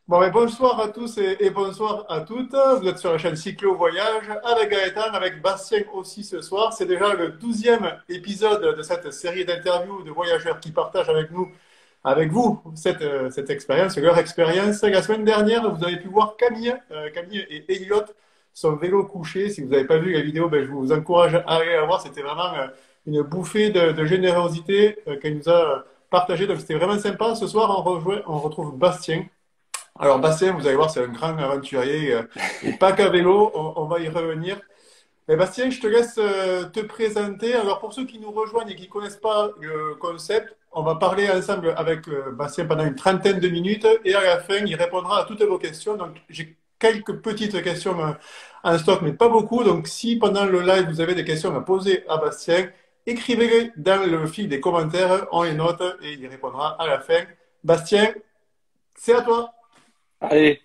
Bon, mais bonsoir à tous et bonsoir à toutes. Vous êtes sur la chaîne Cyclo Voyage avec Gaëtan, avec Bastien aussi ce soir. C'est déjà le 12e épisode de cette série d'interviews de voyageurs qui partagent avec vous, cette expérience, leur expérience. La semaine dernière, vous avez pu voir Camille et Elliot, son vélo couché. Si vous n'avez pas vu la vidéo, ben, je vous encourage à aller la voir. C'était vraiment une bouffée de générosité qu'elle nous a partagée. Donc c'était vraiment sympa. Ce soir, on retrouve Bastien. Alors Bastien, vous allez voir, c'est un grand aventurier et pas qu'à vélo, on va y revenir. Mais Bastien, je te laisse te présenter. Alors pour ceux qui nous rejoignent et qui ne connaissent pas le concept, on va parler ensemble avec Bastien pendant une trentaine de minutes et à la fin, il répondra à toutes vos questions. Donc j'ai quelques petites questions en stock, mais pas beaucoup. Donc si pendant le live, vous avez des questions à poser à Bastien, écrivez-les dans le fil des commentaires, on les note et il y répondra à la fin. Bastien, c'est à toi. Allez,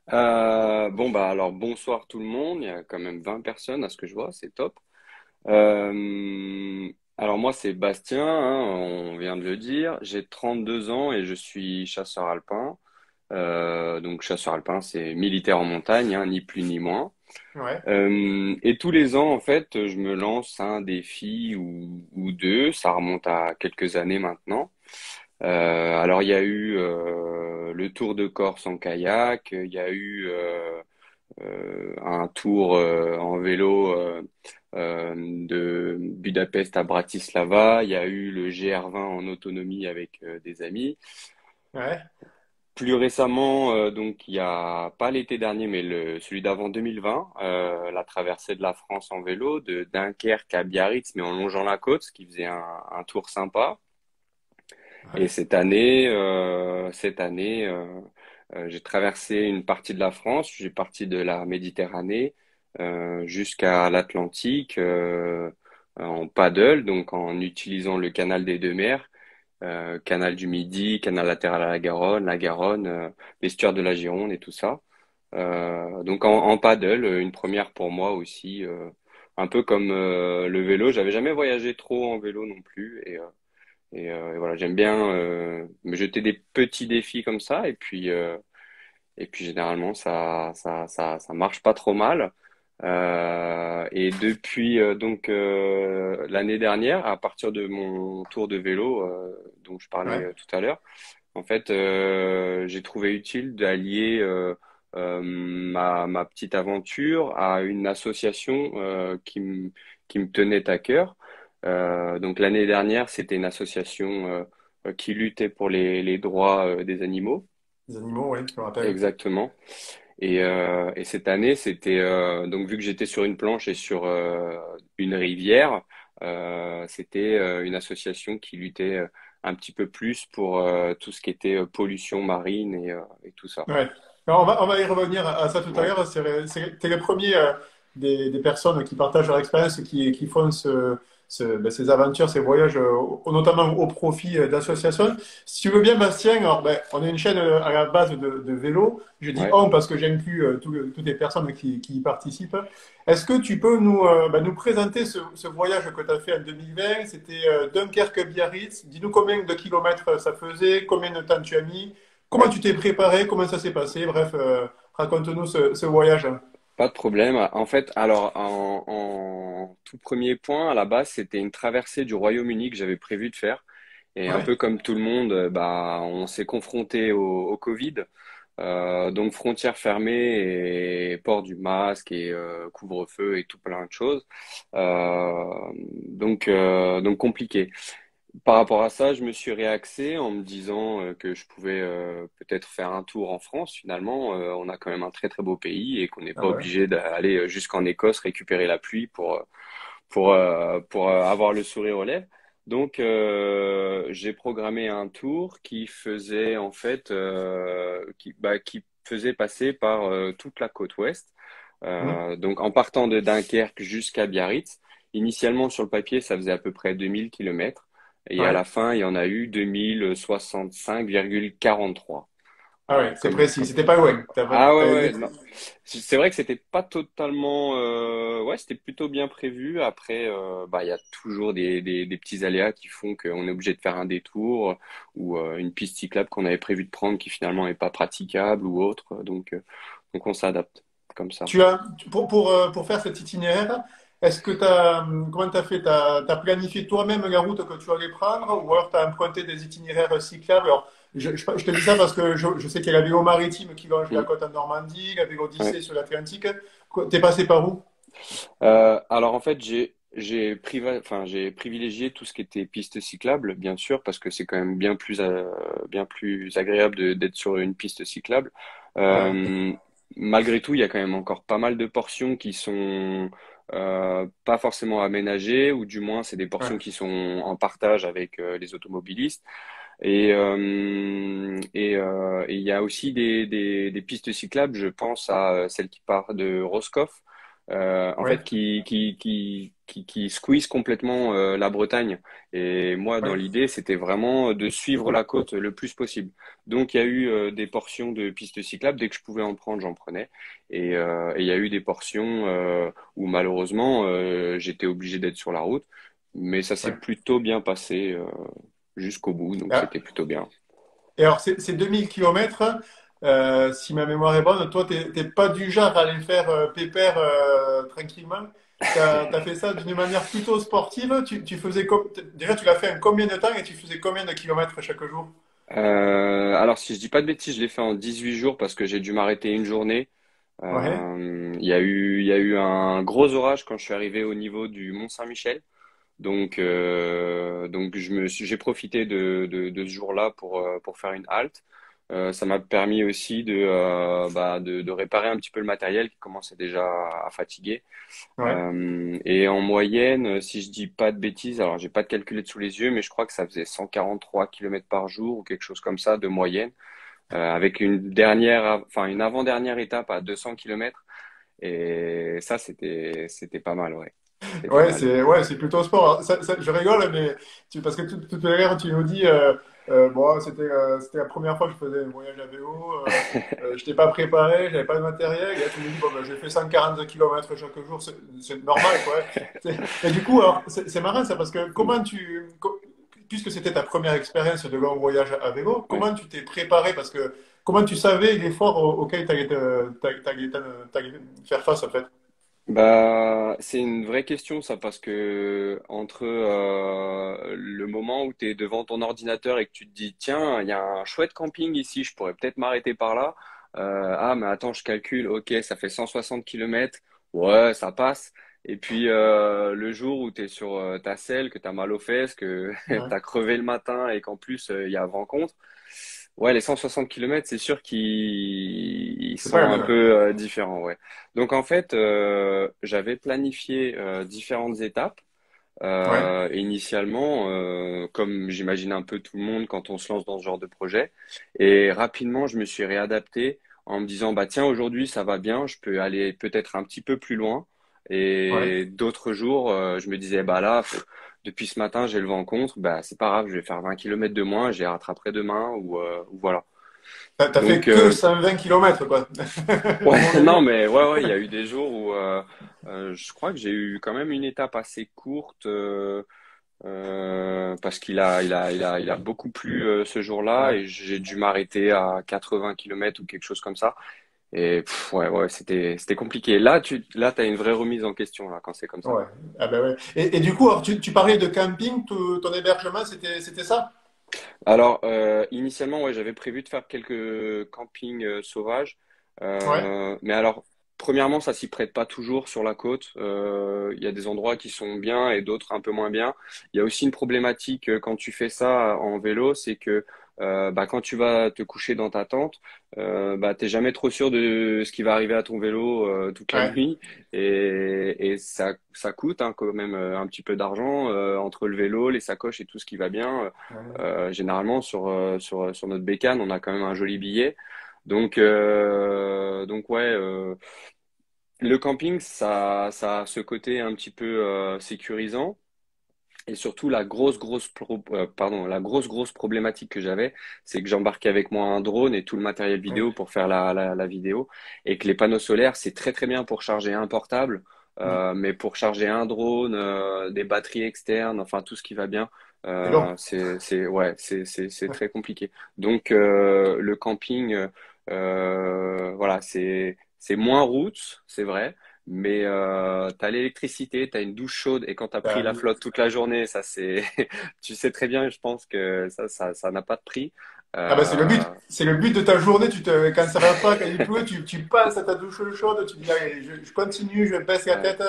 bon bah alors bonsoir tout le monde, il y a quand même 20 personnes à ce que je vois, c'est top. Alors moi c'est Bastien, hein, on vient de le dire, j'ai 32 ans et je suis chasseur alpin. Donc chasseur alpin c'est militaire en montagne, hein, ni plus ni moins. Ouais. Et tous les ans en fait je me lance un défi ou deux, ça remonte à quelques années maintenant. Alors il y a eu le Tour de Corse en kayak, il y a eu un tour en vélo de Budapest à Bratislava, il y a eu le GR20 en autonomie avec des amis. Ouais. Plus récemment, donc il y a pas l'été dernier, mais celui d'avant 2020, la traversée de la France en vélo de Dunkerque à Biarritz, mais en longeant la côte, ce qui faisait un tour sympa. Et Ouais. cette année, j'ai traversé une partie de la France. J'ai parti de la Méditerranée jusqu'à l'Atlantique en paddle, donc en utilisant le canal des deux mers, canal du Midi, canal latéral à la Garonne, l'estuaire de la Gironde et tout ça. Donc en paddle, une première pour moi aussi, un peu comme le vélo. J'avais jamais voyagé trop en vélo non plus et voilà, j'aime bien me jeter des petits défis comme ça et puis généralement ça marche pas trop mal. Et depuis l'année dernière, à partir de mon tour de vélo dont je parlais Ouais. tout à l'heure, en fait j'ai trouvé utile d'allier ma petite aventure à une association qui me tenait à cœur. Donc l'année dernière, c'était une association qui luttait pour les droits des animaux. Les animaux, oui, je me rappelle. Exactement. Et cette année, c'était donc vu que j'étais sur une planche et sur une rivière, c'était une association qui luttait un petit peu plus pour tout ce qui était pollution marine et tout ça. Ouais. Alors, on va y revenir à ça tout à Ouais. l'heure. T'es le premier des personnes qui partagent leur expérience et qui font ces aventures, ces voyages, notamment au profit d'associations. Si tu veux bien, Bastien, alors, ben, on est une chaîne à la base de vélo. Je dis Ouais. on parce que j'inclus toutes les personnes qui y participent. Est-ce que tu peux nous présenter ce voyage que tu as fait en 2020? C'était Dunkerque-Biarritz. Dis-nous combien de kilomètres ça faisait, combien de temps tu as mis. Comment Ouais. tu t'es préparé? Comment ça s'est passé? Bref, raconte-nous ce voyage. Pas de problème. En fait, alors en tout premier point, à la base, c'était une traversée du Royaume-Uni que j'avais prévu de faire. Et un Ouais, peu comme tout le monde, bah, on s'est confronté au Covid. Donc frontières fermées et port du masque et couvre-feu et tout plein de choses. Donc compliqué. Par rapport à ça, je me suis réaxé en me disant que je pouvais peut-être faire un tour en France. Finalement, on a quand même un très très beau pays et qu'on n'est ah pas ouais. obligé d'aller jusqu'en Écosse récupérer la pluie pour avoir le sourire aux lèvres. Donc, j'ai programmé un tour qui faisait en fait, qui faisait passer par toute la côte ouest. Hum, Donc, en partant de Dunkerque jusqu'à Biarritz. Initialement, sur le papier, ça faisait à peu près 2000 kilomètres. Et à ouais, la fin, il y en a eu 2065,43. Ah ouais, c'est comme, précis, comme... c'était pas loin. Ah ouais, ouais, non. C'est vrai que c'était pas totalement... Ouais, c'était plutôt bien prévu. Après, bah, il y a toujours des petits aléas qui font qu'on est obligé de faire un détour ou une piste cyclable qu'on avait prévu de prendre qui finalement n'est pas praticable ou autre. Donc on s'adapte comme ça. Pour faire cet itinéraire, est-ce que comment tu as fait? Tu as planifié toi-même la route que tu allais prendre ou alors tu as emprunté des itinéraires cyclables? Alors, je te dis ça parce que je sais qu'il y a la vélo maritime qui longe la Mm. côte en Normandie, la vélo Ouais. Odyssée sur l'Atlantique. T'es passé par où? Alors en fait, j'ai privilégié tout ce qui était piste cyclable, bien sûr, parce que c'est quand même bien plus agréable d'être sur une piste cyclable. Ouais, Euh, Malgré tout, il y a quand même encore pas mal de portions qui sont pas forcément aménagées, ou du moins c'est des portions ouais, qui sont en partage avec les automobilistes. Et il y a aussi des pistes cyclables, je pense à celle qui part de Roscoff, en fait, ouais, qui squeeze complètement la Bretagne. Et moi, dans ouais. l'idée, c'était vraiment de suivre la côte le plus possible. Donc, il y a eu des portions de pistes cyclables. Dès que je pouvais en prendre, j'en prenais. Et il y a eu des portions où malheureusement, j'étais obligé d'être sur la route. Mais ça s'est Ouais. plutôt bien passé jusqu'au bout, donc Ah, c'était plutôt bien. et alors, ces 2000 kilomètres, si ma mémoire est bonne, toi, t'es pas du genre à aller faire pépère tranquillement. T'as fait ça d'une manière plutôt sportive. Tu faisais déjà, tu l'as fait en combien de temps et tu faisais combien de kilomètres chaque jour? Alors, si je dis pas de bêtises, je l'ai fait en 18 jours parce que j'ai dû m'arrêter une journée. Ouais, Il y a eu un gros orage quand je suis arrivé au niveau du Mont Saint-Michel. Donc j'ai profité de ce jour-là pour faire une halte. Ça m'a permis aussi de réparer un petit peu le matériel qui commençait déjà à fatiguer. ouais. Et en moyenne, si je dis pas de bêtises, alors j'ai pas de calculette sous les yeux, mais je crois que ça faisait 143 kilomètres par jour ou quelque chose comme ça de moyenne, avec une avant-dernière étape à 200 kilomètres. Et ça, c'était pas mal, ouais. C'était pas mal. Ouais, c'est plutôt sport. Alors, je rigole, mais parce que tout à l'heure, tu nous dis, bon, c'était la première fois que je faisais un voyage à vélo, je n'étais pas préparé, j'avais pas de matériel, et là, tu me dis, bon, ben, j'ai fait 140 kilomètres chaque jour, c'est normal, quoi. Et du coup, alors, c'est marrant ça, parce que puisque c'était ta première expérience de long voyage à vélo, Ouais. comment tu t'es préparé? Parce que comment tu savais l'effort auquel tu allais, faire face, en fait? Bah, c'est une vraie question ça parce que entre le moment où tu es devant ton ordinateur et que tu te dis tiens, il y a un chouette camping ici, je pourrais peut-être m'arrêter par là. Ah mais attends, je calcule, ok, ça fait 160 kilomètres, ouais, ça passe. Et puis le jour où tu es sur ta selle, que tu as mal aux fesses, que tu Ouais, as crevé le matin et qu'en plus il y a vent contre, ouais, les 160 kilomètres, c'est sûr qu'ils ils c'est pas sont la un même. peu différents, ouais. Donc en fait, j'avais planifié différentes étapes. Ouais. Initialement, comme j'imagine un peu tout le monde quand on se lance dans ce genre de projet. Et rapidement, je me suis réadapté en me disant, bah tiens, aujourd'hui ça va bien, je peux aller peut-être un petit peu plus loin. Ouais. Et d'autres jours, je me disais, bah là, depuis ce matin, j'ai le vent contre, bah c'est pas grave, je vais faire 20 kilomètres de moins, je les rattraperai demain ou voilà. T'as fait Donc, que 120 kilomètres, quoi. ouais, Comme on dit. non, mais ouais, il y a eu des jours où je crois que j'ai eu quand même une étape assez courte parce il a beaucoup plu ce jour-là Ouais. et j'ai dû m'arrêter à 80 kilomètres ou quelque chose comme ça. Et ouais, c'était compliqué. Là, t'as une vraie remise en question là quand c'est comme ça. Ouais. Ah ben ouais. Et du coup, alors, tu parlais de camping, ton hébergement, c'était ça? Alors, initialement, ouais, j'avais prévu de faire quelques campings sauvages. Ouais. Mais alors, premièrement, ça s'y prête pas toujours sur la côte. Il y a des endroits qui sont bien et d'autres un peu moins bien. Il y a aussi une problématique quand tu fais ça en vélo, c'est que bah, quand tu vas te coucher dans ta tente, bah, t'es jamais trop sûr de ce qui va arriver à ton vélo toute la Ouais. nuit. Et ça coûte hein, quand même un petit peu d'argent entre le vélo, les sacoches et tout ce qui va bien. Ouais. Généralement, sur notre bécane, on a quand même un joli billet. Donc ouais, le camping, ça a ce côté un petit peu sécurisant. Et surtout, la grosse problématique que j'avais, c'est que j'embarquais avec moi un drone et tout le matériel Ouais. vidéo pour faire la vidéo. Et que les panneaux solaires, c'est très très bien pour charger un portable, Mm. mais pour charger un drone, des batteries externes, enfin tout ce qui va bien, C'est long. c'est Ouais. très compliqué. Donc le camping, voilà, c'est moins route, c'est vrai. Mais t'as l'électricité, t'as une douche chaude et quand t'as pris Bah, la flotte toute la journée, ça c'est, tu sais très bien, je pense que ça n'a pas de prix. ah bah c'est le but. Euh, C'est le but de ta journée. Quand ça va pas, quand il pleut, tu passes à ta douche chaude, tu dis, allez, je continue, je baisse la ouais, tête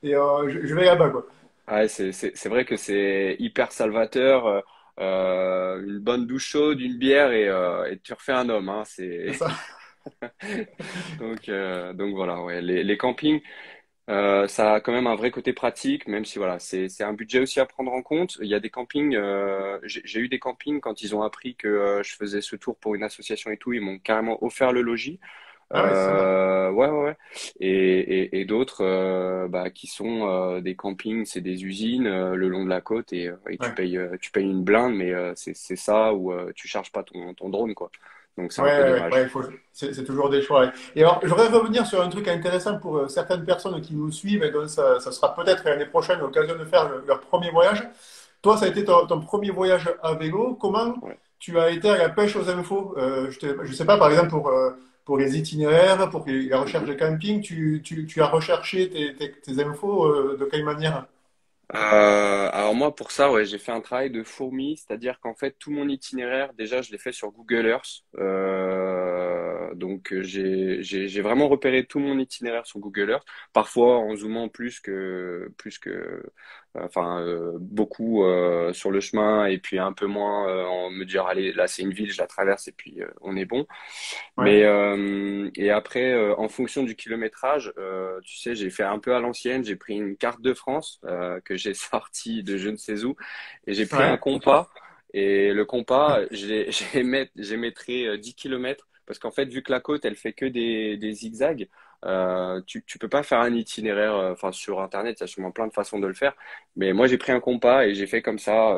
et je vais là-bas, quoi. ouais, c'est vrai que c'est hyper salvateur. Une bonne douche chaude, une bière et tu refais un homme, hein, C'est ça. donc voilà, ouais, les campings. Ça a quand même un vrai côté pratique, même si voilà, c'est un budget aussi à prendre en compte. Il y a des campings, j'ai eu des campings quand ils ont appris que je faisais ce tour pour une association et tout, ils m'ont carrément offert le logis. Ah ouais, c'est sympa. Ouais, ouais, ouais. Et d'autres bah, qui sont des campings, c'est des usines le long de la côte et Ouais. tu payes une blinde, mais c'est ça où tu charges pas ton drone, quoi. Donc c'est Ouais, un peu ouais, ouais, dommage. c'est toujours des choix. Ouais. Et alors, je voudrais revenir sur un truc intéressant pour certaines personnes qui nous suivent, et donc ça sera peut-être l'année prochaine l'occasion de faire leur premier voyage. Toi, ça a été ton premier voyage à vélo. Comment Ouais. tu as été à la pêche aux infos? Je sais pas, par exemple, pour les itinéraires, pour les recherches Mhm. de camping, tu as recherché tes infos de quelle manière? Alors moi pour ça ouais j'ai fait un travail de fourmi, c'est-à-dire qu'en fait tout mon itinéraire déjà je l'ai fait sur Google Earth. Donc j'ai vraiment repéré tout mon itinéraire sur Google Earth, parfois en zoomant enfin beaucoup sur le chemin et puis un peu moins en me dire allez là c'est une ville je la traverse et puis on est bon. Ouais, Mais et après, en fonction du kilométrage, tu sais, j'ai fait un peu à l'ancienne. J'ai pris une carte de France que j'ai sortie de je ne sais où, et j'ai pris un ouais, compas. Et le compas, j'ai métré 10 kilomètres parce qu'en fait, vu que la côte, elle fait que des zigzags, tu peux pas faire un itinéraire. Enfin, sur Internet, il y a sûrement plein de façons de le faire. Mais moi, j'ai pris un compas et j'ai fait comme ça.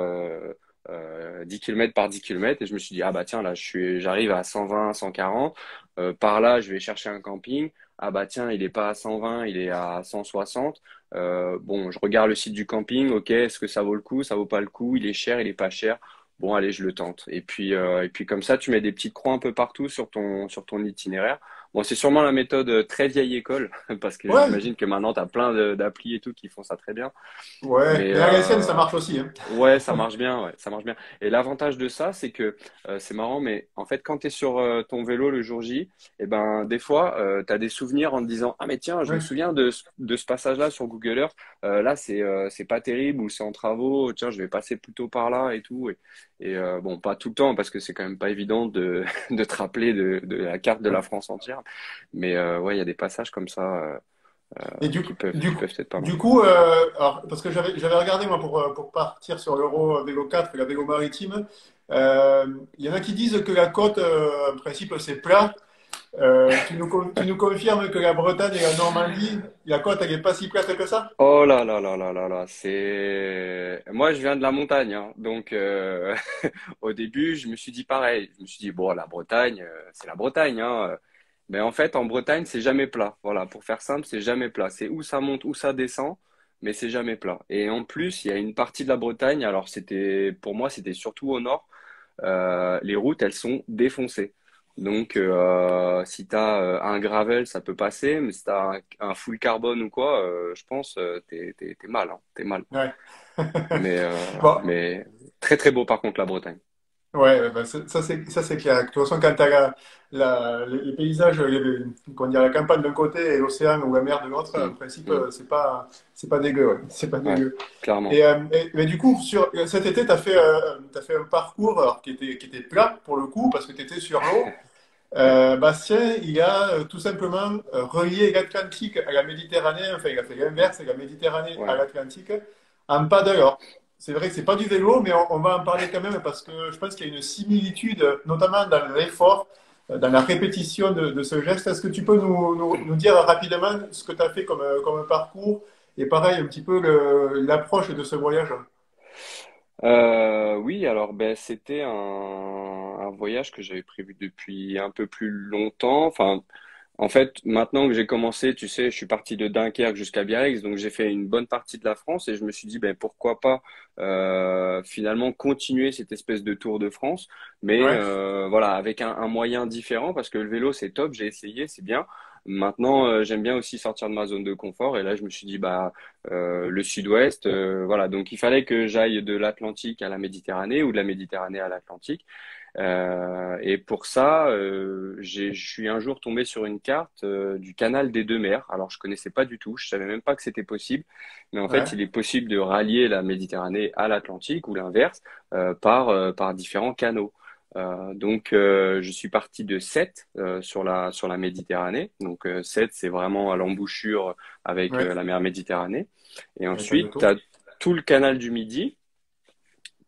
10 km par 10 kilomètres et je me suis dit ah bah tiens là j'arrive à 120 140 par là je vais chercher un camping ah bah tiens il est pas à 120 il est à 160 bon je regarde le site du camping ok est-ce que ça vaut le coup ça vaut pas le coup il est cher il est pas cher bon allez je le tente et puis comme ça tu mets des petites croix un peu partout sur ton itinéraire bon c'est sûrement la méthode très vieille école parce que ouais, j'imagine que maintenant tu as plein d'applis et tout qui font ça très bien ouais. mais Mais à la scène, ça marche aussi, hein. ouais, ça marche bien, ouais, ça marche bien. Et l'avantage de ça, c'est que c'est marrant, mais en fait, quand tu es sur ton vélo le jour J, eh ben, des fois, tu as des souvenirs en te disant, ah mais tiens, je me Ouais. souviens de ce passage-là sur Google Earth. Là, c'est pas terrible ou c'est en travaux. Tiens, je vais passer plutôt par là et tout. Bon, pas tout le temps parce que c'est quand même pas évident de te rappeler de la carte de la France entière. Mais ouais, il y a des passages comme ça Et qui peuvent être pas mal. alors, parce que j'avais regardé moi pour partir sur l'Euro Vélo 4, la vélo maritime, il y en a qui disent que la côte, en principe, c'est plat. Tu nous confirmes que la Bretagne et la Normandie, la côte, elle n'est pas si plate que ça? Oh là là là là là là, c'est moi je viens de la montagne hein. Donc au début je me suis dit pareil, je me suis dit bon la Bretagne c'est la Bretagne hein. Mais en fait en Bretagne c'est jamais plat. Voilà, pour faire simple, c'est jamais plat. C'est où ça monte, où ça descend, mais c'est jamais plat. Et en plus, il y a une partie de la Bretagne, alors c'était pour moi c'était surtout au nord les routes, elles sont défoncées. Donc, si tu as un gravel, ça peut passer, mais si tu as un full carbone ou quoi, je pense, t'es mal, hein, t'es mal. Ouais. Bon, Mais très très beau par contre la Bretagne. ouais, bah, ça c'est clair. De toute façon, quand tu as les paysages, comment dire, la campagne d'un côté et l'océan ou la mer de l'autre, en Mm, principe, mm, c'est pas dégueu, ouais. C'est pas ouais, dégueu. clairement. Mais du coup, cet été, t'as fait un parcours alors, qui était plat pour le coup, parce que tu étais sur l'eau. Ouais, Bastien, il a tout simplement relié l'Atlantique à la Méditerranée, enfin, il a fait l'inverse, la Méditerranée à ouais. l'Atlantique, en paddle. Alors, c'est vrai que c'est pas du vélo, mais on va en parler quand même parce que je pense qu'il y a une similitude, notamment dans l'effort, dans la répétition de ce geste. Est-ce que tu peux nous dire rapidement ce que tu as fait comme parcours et pareil, un petit peu l'approche de ce voyage? Oui, alors ben c'était un voyage que j'avais prévu depuis un peu plus longtemps. Enfin, en fait, maintenant que j'ai commencé, tu sais, je suis parti de Dunkerque jusqu'à Biarritz, donc j'ai fait une bonne partie de la France et je me suis dit, ben pourquoi pas finalement continuer cette espèce de Tour de France, mais Ouais, voilà, avec un moyen différent, parce que le vélo c'est top, j'ai essayé, c'est bien. Maintenant, j'aime bien aussi sortir de ma zone de confort et là, je me suis dit, bah le Sud-Ouest, voilà, donc il fallait que j'aille de l'Atlantique à la Méditerranée ou de la Méditerranée à l'Atlantique. Et pour ça, je suis un jour tombé sur une carte du canal des deux mers. Alors, je connaissais pas du tout, je savais même pas que c'était possible. Mais en fait, ouais, il est possible de rallier la Méditerranée à l'Atlantique ou l'inverse par différents canaux. Donc, je suis parti de Sète sur la Méditerranée. Donc, Sète, c'est vraiment à l'embouchure avec ouais. la mer Méditerranée. Et Il n'y a pas de ensuite, tu tour. as tout le canal du Midi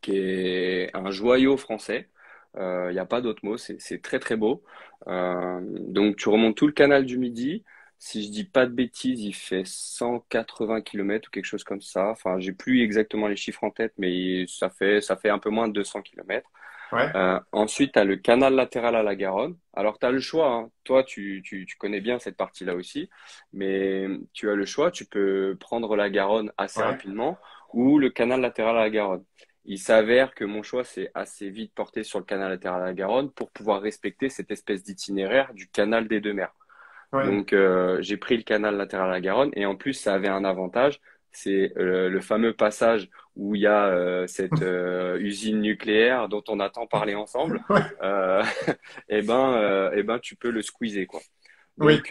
qui est un joyau français. Il n'y a pas d'autre mot, c'est très très beau. Donc tu remontes tout le canal du Midi. Si je dis pas de bêtises, il fait 180 kilomètres ou quelque chose comme ça. Enfin, j'ai plus exactement les chiffres en tête, mais ça fait un peu moins de 200 kilomètres. Ouais, Ensuite, tu as le canal latéral à la Garonne. Alors, tu as le choix, hein. Toi, tu connais bien cette partie-là aussi, mais tu as le choix. Tu peux prendre la Garonne assez ouais, rapidement ou le canal latéral à la Garonne. Il s'avère que mon choix s'est assez vite porté sur le canal latéral à la Garonne pour pouvoir respecter cette espèce d'itinéraire du canal des deux mers. ouais. Donc, j'ai pris le canal latéral à la Garonne et en plus, ça avait un avantage, c'est le fameux passage où il y a cette usine nucléaire dont on a tant parlé ensemble. Ouais, Euh, et ben, tu peux le squeezer, quoi. oui, Donc,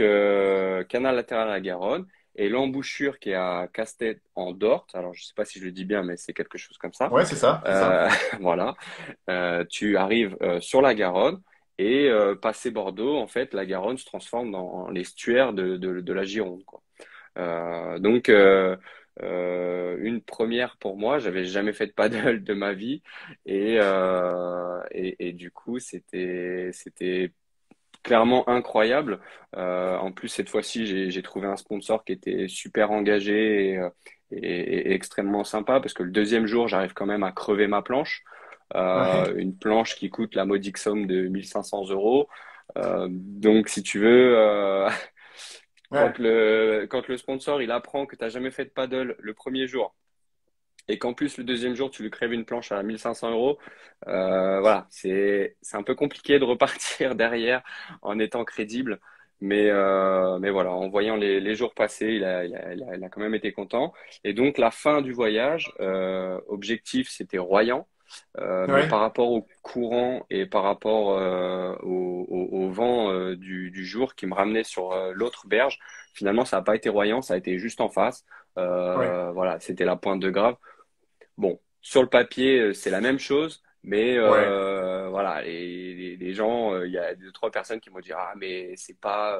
canal latéral à la Garonne et l'embouchure qui est à Castet en Dorte. Alors, je sais pas si je le dis bien, mais c'est quelque chose comme ça. ouais, c'est ça, c'est ça. Euh, voilà. Tu arrives sur la Garonne et passé Bordeaux, en fait, la Garonne se transforme dans l'estuaire de la Gironde, quoi. Donc, une première pour moi, j'avais jamais fait de paddle de ma vie et du coup, c'était clairement incroyable. En plus, cette fois-ci, j'ai trouvé un sponsor qui était super engagé et extrêmement sympa parce que le deuxième jour, j'arrive quand même à crever ma planche. Ouais, Une planche qui coûte la modique somme de 1500 euros. Donc, si tu veux, ouais. quand le sponsor il apprend que tu n'as jamais fait de paddle le premier jour et qu'en plus le deuxième jour tu lui crèves une planche à 1500 euros, voilà, c'est un peu compliqué de repartir derrière en étant crédible. Mais voilà, en voyant les jours passer, il a quand même été content. Et donc la fin du voyage, objectif c'était Royan. Mais Ouais. par rapport au courant et par rapport au vent du jour qui me ramenait sur l'autre berge, finalement, ça n'a pas été Royan, ça a été juste en face. Ouais. Voilà, c'était la Pointe de Grave. Bon, sur le papier, c'est la même chose, mais Ouais. voilà, les gens, il y a deux, trois personnes qui m'ont dit, ah, mais c'est pas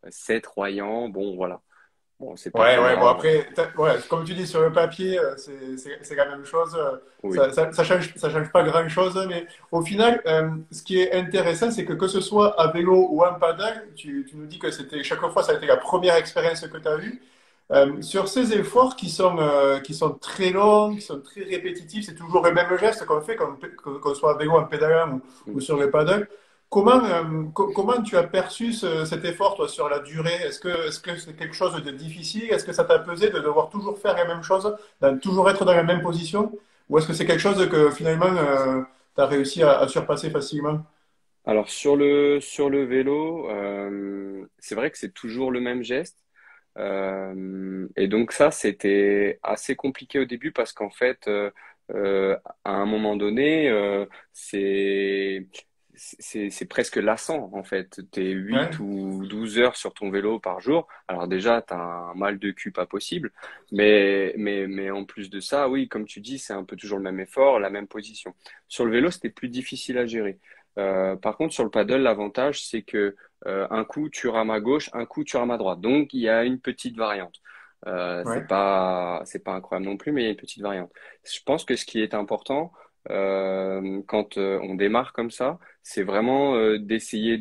cette Royan. Bon, voilà. Bon, c'est pas Ouais, pour ouais, bon moi. après, ouais, comme tu dis, sur le papier, c'est la même chose. Oui, Ça change pas grand-chose, mais au final, ce qui est intéressant, c'est que ce soit à vélo ou en paddle, tu nous dis que c'était chaque fois, ça a été la première expérience que tu as eue. Sur ces efforts qui sont très longs, qui sont très répétitifs, c'est toujours le même geste qu'on fait, qu'on soit à vélo, en pédalant ou sur le paddle. Comment tu as perçu cet effort, toi, sur la durée? Est-ce que c'est quelque chose de difficile? Est-ce que ça t'a pesé de devoir toujours faire la même chose, toujours être dans la même position? Ou est-ce que c'est quelque chose que finalement, tu as réussi à surpasser facilement? alors sur le vélo, c'est vrai que c'est toujours le même geste. Et donc ça, c'était assez compliqué au début parce qu'en fait, à un moment donné, c'est presque lassant en fait. T'es Ouais, 8 ou 12 heures sur ton vélo par jour. Alors déjà, t'as un mal de cul pas possible. Mais en plus de ça, oui, comme tu dis, c'est un peu toujours le même effort, la même position. Sur le vélo, c'était plus difficile à gérer. Par contre, sur le paddle, l'avantage, c'est que un coup tu rames à gauche, un coup tu rames à droite. Donc il y a une petite variante. ouais, C'est pas incroyable non plus, mais il y a une petite variante. Je pense que ce qui est important quand on démarre comme ça, c'est vraiment d'essayer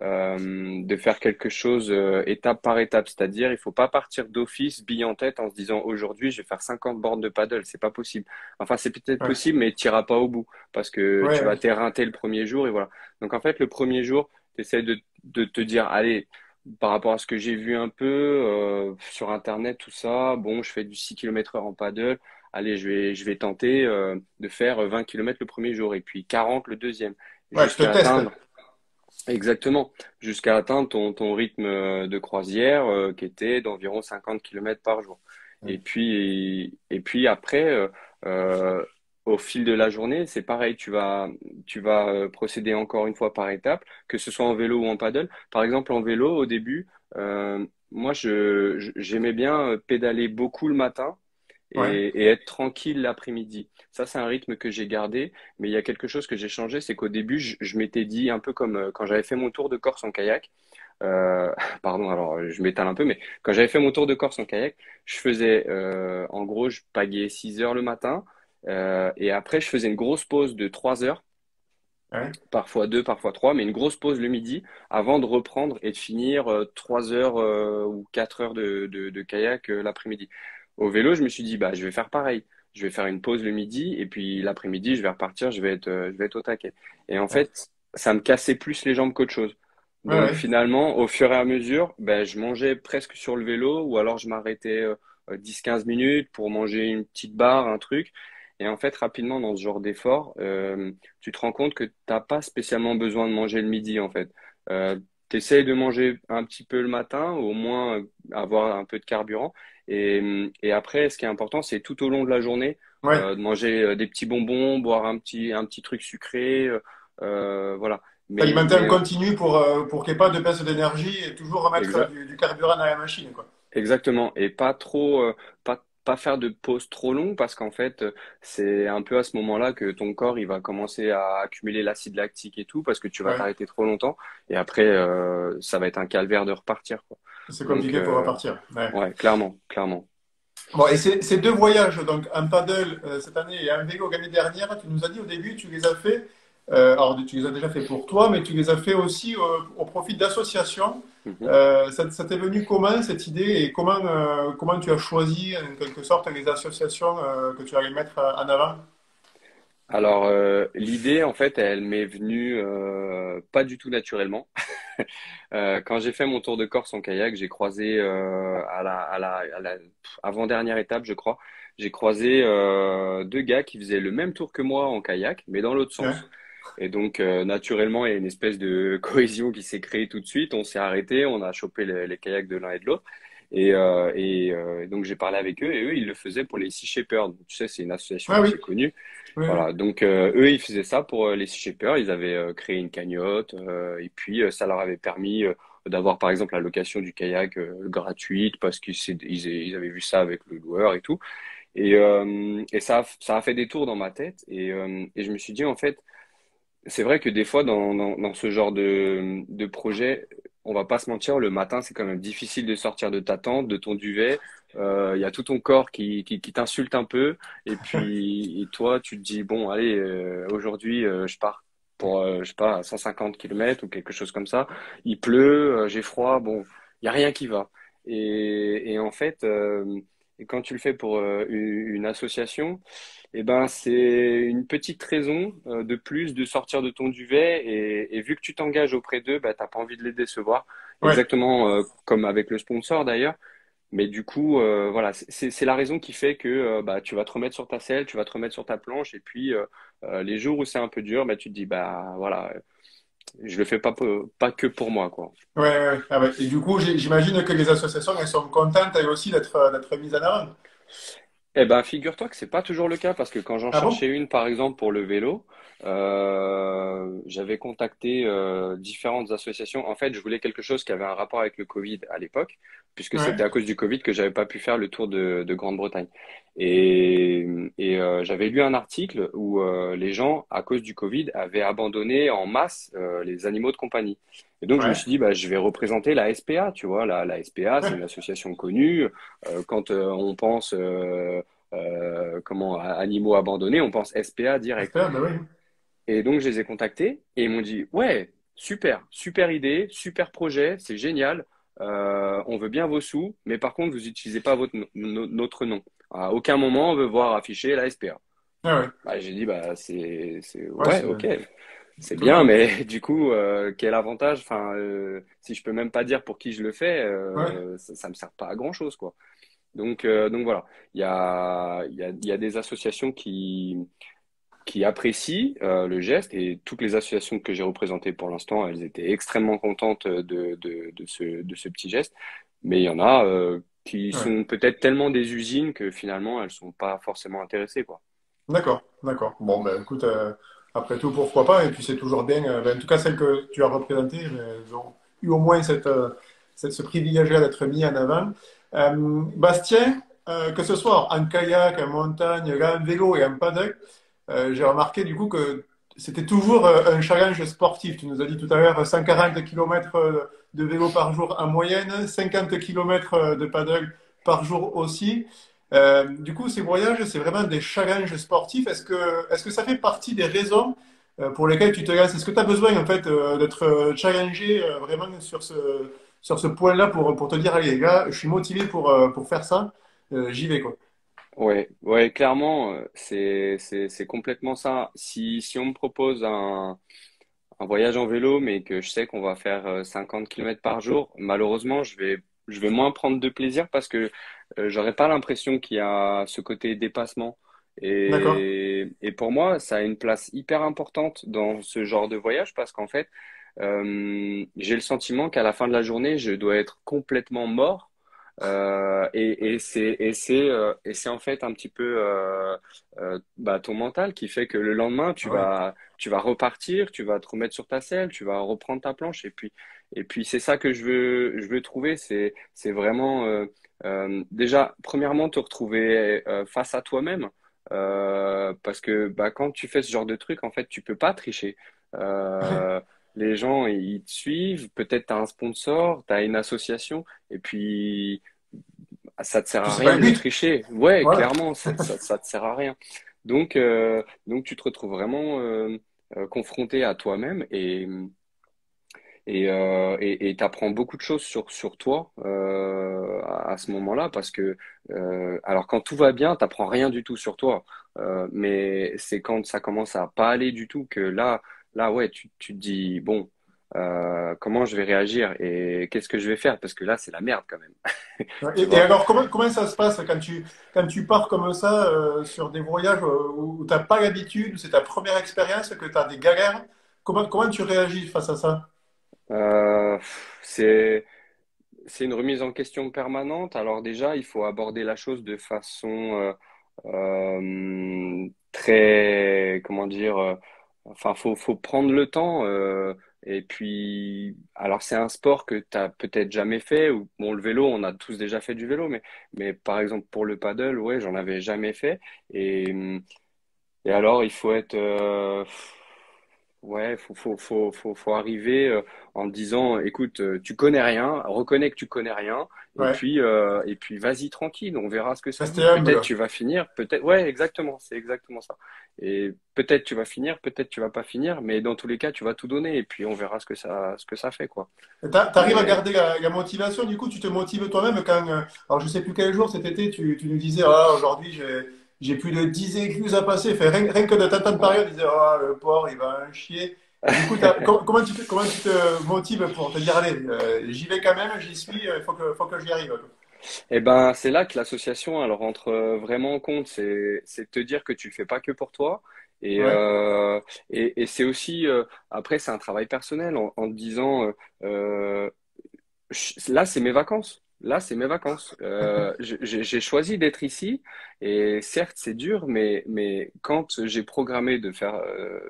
de faire quelque chose étape par étape. C'est-à-dire, il faut pas partir d'office, bille en tête, en se disant aujourd'hui, je vais faire 50 bornes de paddle. C'est pas possible. Enfin, c'est peut-être Ouais, possible, mais tu n'iras pas au bout parce que ouais, tu vas ouais. t'éreinter le premier jour et voilà. Donc, en fait, le premier jour, tu essaies de te dire, allez, par rapport à ce que j'ai vu un peu sur Internet, tout ça, bon, je fais du 6 km/h en paddle. Allez, je vais tenter de faire 20 km le premier jour et puis 40 le deuxième, Ouais, tu te jusqu'à testes. atteindre, exactement, jusqu'à atteindre ton rythme de croisière qui était d'environ 50 km par jour. Et puis après, euh, au fil de la journée, c'est pareil, tu vas procéder encore une fois par étapes, que ce soit en vélo ou en paddle. Par exemple, en vélo, au début, moi, j'aimais bien pédaler beaucoup le matin Ouais, et être tranquille l'après-midi. Ça, c'est un rythme que j'ai gardé, mais il y a quelque chose que j'ai changé, c'est qu'au début, je m'étais dit, un peu comme quand j'avais fait mon tour de Corse en kayak, pardon, alors je m'étale un peu, mais quand j'avais fait mon tour de Corse en kayak, je faisais, en gros, je pagayais 6 heures le matin, et après, je faisais une grosse pause de 3 heures, ouais. parfois 2, parfois 3, mais une grosse pause le midi avant de reprendre et de finir 3 heures ou 4 heures de kayak l'après-midi. Au vélo, je me suis dit, bah, je vais faire pareil. Je vais faire une pause le midi et puis l'après-midi, je vais repartir, je vais être au taquet. Et en Ouais, fait, ça me cassait plus les jambes qu'autre chose. ouais, Donc ouais. finalement, au fur et à mesure, ben, je mangeais presque sur le vélo ou alors je m'arrêtais 10-15 minutes pour manger une petite barre, un truc. Et en fait, rapidement, dans ce genre d'effort, tu te rends compte que t'as pas spécialement besoin de manger le midi, en fait. Tu essayes de manger un petit peu le matin, au moins avoir un peu de carburant. Et après, ce qui est important, c'est tout au long de la journée, Ouais. de manger des petits bonbons, boire un petit truc sucré, voilà. Mais, T'alimenter en mais continu pour qu'il n'y ait pas de baisse d'énergie et toujours remettre exa- du carburant dans la machine, quoi. exactement. Et pas trop, pas faire de pause trop longue parce qu'en fait, c'est un peu à ce moment-là que ton corps, il va commencer à accumuler l'acide lactique et tout parce que tu vas Ouais. t'arrêter trop longtemps. Et après, ça va être un calvaire de repartir, quoi. C'est Donc, compliqué pour repartir. Ouais. ouais, clairement, clairement. Bon, et ces deux voyages, donc un paddle cette année et un vélo l'année dernière, tu nous as dit au début, tu les as fait, alors tu les as déjà fait pour toi, mais tu les as fait aussi au profit d'associations. Mhm. Ça t'est venu comment cette idée et comment tu as choisi en quelque sorte les associations que tu allais mettre en avant? Alors, l'idée, en fait, elle m'est venue pas du tout naturellement. Quand j'ai fait mon tour de Corse en kayak, j'ai croisé à la avant-dernière étape, je crois, j'ai croisé deux gars qui faisaient le même tour que moi en kayak, mais dans l'autre Ouais, sens. Et donc, naturellement, il y a une espèce de cohésion qui s'est créée tout de suite. On s'est arrêté, on a chopé les kayaks de l'un et de l'autre. Et donc, j'ai parlé avec eux et eux, ils le faisaient pour les Sea Shepherd. Tu sais, c'est une association ouais, oui, assez connue. oui, oui. Voilà, donc eux, ils faisaient ça pour les Sea Shepherd. Ils avaient créé une cagnotte et puis ça leur avait permis d'avoir par exemple la location du kayak gratuite parce qu'ils avaient vu ça avec le loueur et tout. Et ça a fait des tours dans ma tête et je me suis dit en fait, c'est vrai que des fois dans ce genre de projet, on va pas se mentir, le matin c'est quand même difficile de sortir de ta tente, de ton duvet. Il y a tout ton corps qui t'insulte un peu. Et puis et toi, tu te dis, bon, allez, aujourd'hui, je pars pour, je sais pas, 150 km ou quelque chose comme ça. Il pleut, j'ai froid, bon, il y a rien qui va. Et en fait, et quand tu le fais pour une association, eh ben, c'est une petite raison de plus de sortir de ton duvet et vu que tu t'engages auprès d'eux, bah, t'as pas envie de les décevoir. Ouais. Exactement comme avec le sponsor d'ailleurs. Mais du coup, voilà, c'est la raison qui fait que bah, tu vas te remettre sur ta selle, tu vas te remettre sur ta planche et puis les jours où c'est un peu dur, bah, tu te dis, bah voilà, je le fais pas que pour moi, quoi. Ouais, ouais, ouais. Ah ouais. Et du coup, j'imagine que les associations, elles sont contentes elles aussi d'être mises en avant. Eh ben, figure-toi que c'est pas toujours le cas parce que quand j'en Ah cherchais bon? une, par exemple pour le vélo, j'avais contacté différentes associations. En fait, je voulais quelque chose qui avait un rapport avec le Covid à l'époque, puisque c'était Ouais, à cause du Covid que j'avais pas pu faire le tour de Grande-Bretagne. Et j'avais lu un article où les gens, à cause du Covid, avaient abandonné en masse les animaux de compagnie. Et donc, je me ouais. suis dit, bah, je vais représenter la SPA, tu vois. La SPA, c'est une association connue. Quand on pense comment animaux abandonnés, on pense SPA direct. J'espère, ben oui. Et donc je les ai contactés et ils m'ont dit ouais. super, super idée, super projet, c'est génial. On veut bien vos sous, mais par contre, vous n'utilisez pas notre nom. À aucun moment, on veut voir afficher la SPA. Ah ouais, Bah, j'ai dit, bah, ouais, ouais, ok, c'est c'est bien, étonnant. mais du coup, quel avantage? Enfin, si je peux même pas dire pour qui je le fais, Ouais, ça me sert pas à grand chose, quoi. Donc voilà, il y a des associations qui apprécient le geste et toutes les associations que j'ai représentées pour l'instant, elles étaient extrêmement contentes de ce petit geste. Mais il y en a qui ouais. sont peut-être tellement des usines que finalement, elles sont pas forcément intéressées, quoi. D'accord, d'accord. Bon, ben écoute, après tout, pourquoi pas? Et puis c'est toujours bien, ben, en tout cas celles que tu as représentées, elles ont eu au moins ce privilège-là d'être mis en avant. Bastien, que ce soit en kayak, en montagne, là, en vélo et en paddle, j'ai remarqué du coup que c'était toujours un challenge sportif. Tu nous as dit tout à l'heure 140 km de vélo par jour en moyenne, 50 km de paddle par jour aussi. Du coup, ces voyages, c'est vraiment des challenges sportifs. Est-ce que ça fait partie des raisons pour lesquelles tu te lances? Est-ce que tu as besoin en fait d'être challengé vraiment sur ce point-là pour te dire, allez, gars, je suis motivé pour faire ça, j'y vais quoi. Ouais, ouais, clairement, c'est complètement ça. Si on me propose un voyage en vélo, mais que je sais qu'on va faire 50 km par jour, malheureusement, je vais moins prendre de plaisir parce que j'aurais pas l'impression qu'il y a ce côté dépassement. D'accord? Et pour moi, ça a une place hyper importante dans ce genre de voyage parce qu'en fait, j'ai le sentiment qu'à la fin de la journée, je dois être complètement mort. Et c'est en fait un petit peu bah, ton mental qui fait que le lendemain, Ah ouais. tu vas repartir, tu vas te remettre sur ta selle, tu vas reprendre ta planche. Et puis c'est ça que je veux trouver. C'est vraiment, déjà, premièrement, te retrouver face à toi-même. Parce que bah, quand tu fais ce genre de truc, en fait, tu peux pas tricher. Euh, les gens, ils te suivent. Peut-être tu as un sponsor, tu as une association. Et puis, ça te sert Puis à c'est pas rien le de but. tricher. Ouais, Voilà. clairement, ça te sert à rien. Donc tu te retrouves vraiment confronté à toi-même et t'apprends beaucoup de choses sur toi à ce moment-là parce que alors quand tout va bien, t'apprends rien du tout sur toi. Mais c'est quand ça commence à pas aller du tout que là ouais, tu te dis bon, comment je vais réagir et qu'est-ce que je vais faire parce que là c'est la merde quand même. Ouais. Tu Et vois? alors, comment ça se passe quand tu pars comme ça sur des voyages où tu n'as pas l'habitude, où c'est ta première expérience, que tu as des galères? Comment tu réagis face à ça? Euh, c'est c'est une remise en question permanente. Alors déjà, il faut aborder la chose de façon très, comment dire, enfin, faut prendre le temps. Et puis, alors c'est un sport que tu as peut-être jamais fait. Ou, bon, le vélo, on a tous déjà fait du vélo, mais par exemple pour le paddle, ouais, j'en avais jamais fait. Et, et alors, il faut être, ouais, faut arriver en te disant, écoute, tu connais rien, reconnais que tu connais rien, Ouais, et puis vas-y tranquille, on verra ce que ça rester dit. Peut-être humble. tu vas finir, peut-être, ouais, exactement, c'est exactement ça. Et peut-être tu vas finir, peut-être tu vas pas finir, mais dans tous les cas, tu vas tout donner, et puis on verra ce que ça fait, quoi. T'arrives à Mais garder la motivation, du coup, tu te motives toi-même quand, alors je sais plus quel jour cet été, tu nous disais, ah, aujourd'hui j'ai plus de 10 écluses à passer. Enfin, rien que de t'entendre ouais. parler, on disait, ah, le porc, il va en chier. Et du coup, comment tu te motives pour te dire, allez, j'y vais quand même, j'y suis, il faut que j'y arrive, quoi. Eh ben, c'est là que l'association, elle rentre vraiment en compte. C'est de te dire que tu le fais pas que pour toi. Et, Ouais. euh, et c'est aussi, après, c'est un travail personnel en te disant, là, c'est mes vacances. Là, c'est mes vacances. J'ai choisi d'être ici et certes, c'est dur, mais quand j'ai programmé de faire